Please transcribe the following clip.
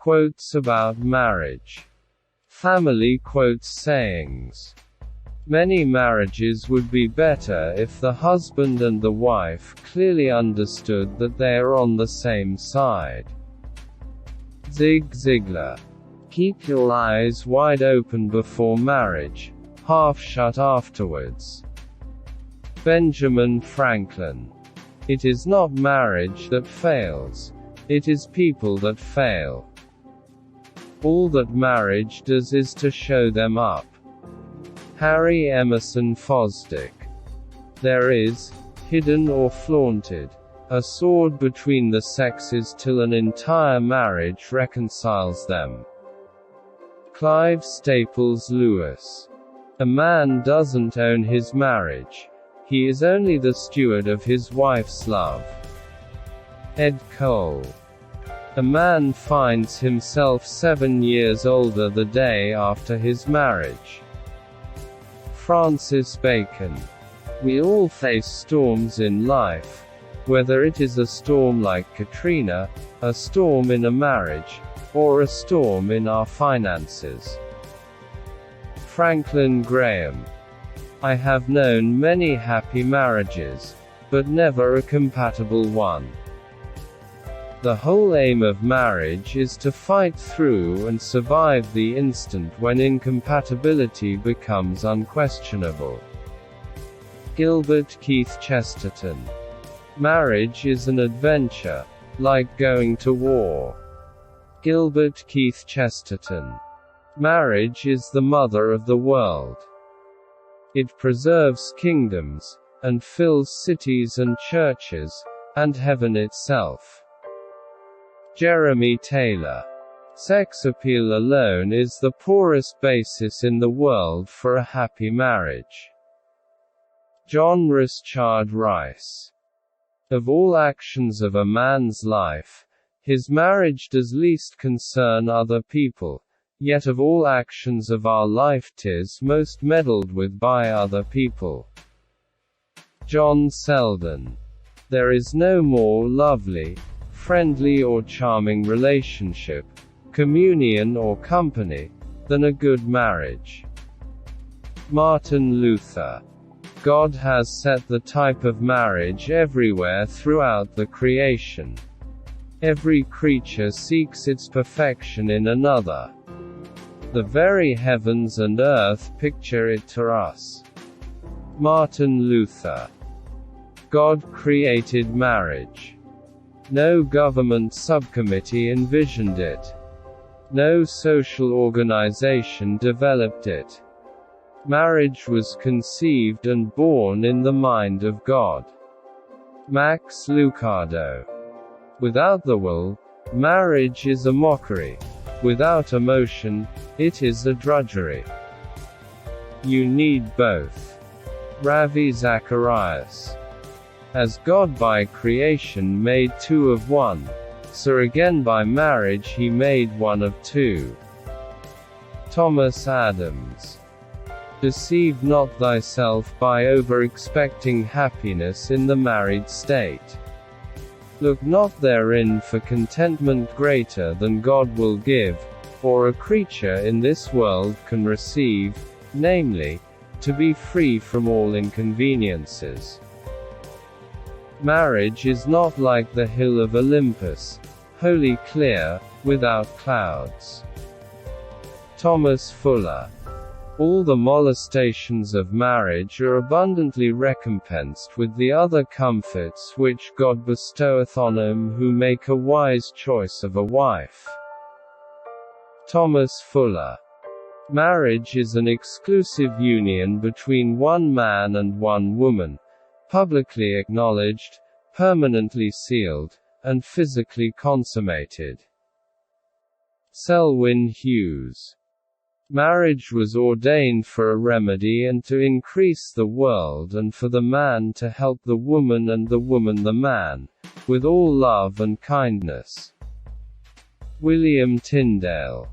Quotes about marriage. Family quotes sayings. Many marriages would be better if the husband and the wife clearly understood that they are on the same side. Zig Ziglar. Keep your eyes wide open before marriage, half shut afterwards. Benjamin Franklin. It is not marriage that fails. It is people that fail. All that marriage does is to show them up. Harry Emerson Fosdick. There is, hidden or flaunted, a sword between the sexes till an entire marriage reconciles them. Clive Staples Lewis. A man doesn't own his marriage. He is only the steward of his wife's love. Ed Cole. A man finds himself 7 years older the day after his marriage. Francis Bacon. We all face storms in life. Whether it is a storm like Katrina, a storm in a marriage, or a storm in our finances. Franklin Graham. I have known many happy marriages, but never a compatible one. The whole aim of marriage is to fight through and survive the instant when incompatibility becomes unquestionable. Gilbert Keith Chesterton. Marriage is an adventure, like going to war. Gilbert Keith Chesterton. Marriage is the mother of the world. It preserves kingdoms, and fills cities and churches, and heaven itself. Jeremy Taylor. Sex appeal alone is the poorest basis in the world for a happy marriage. John Richard Rice. Of all actions of a man's life, his marriage does least concern other people, yet of all actions of our life 'tis most meddled with by other people. John Selden. There is no more lovely, friendly or charming relationship, communion or company, than a good marriage. Martin Luther. God has set the type of marriage everywhere throughout the creation. Every creature seeks its perfection in another. The very heavens and earth picture it to us. Martin Luther. God created marriage. No government subcommittee envisioned it. No social organization developed it. Marriage was conceived and born in the mind of God. Max Lucado. Without the will, marriage is a mockery. Without emotion, it is a drudgery. You need both. Ravi Zacharias. As God by creation made two of one, so again by marriage he made one of two. Thomas Adams. Deceive not thyself by over-expecting happiness in the married state. Look not therein for contentment greater than God will give, or a creature in this world can receive, namely, to be free from all inconveniences. Marriage is not like the hill of Olympus, wholly clear, without clouds. Thomas Fuller. All the molestations of marriage are abundantly recompensed with the other comforts which God bestoweth on them who make a wise choice of a wife. Thomas Fuller. Marriage is an exclusive union between one man and one woman, publicly acknowledged, permanently sealed, and physically consummated. Selwyn Hughes. Marriage was ordained for a remedy and to increase the world and for the man to help the woman and the woman the man, with all love and kindness. William Tyndale.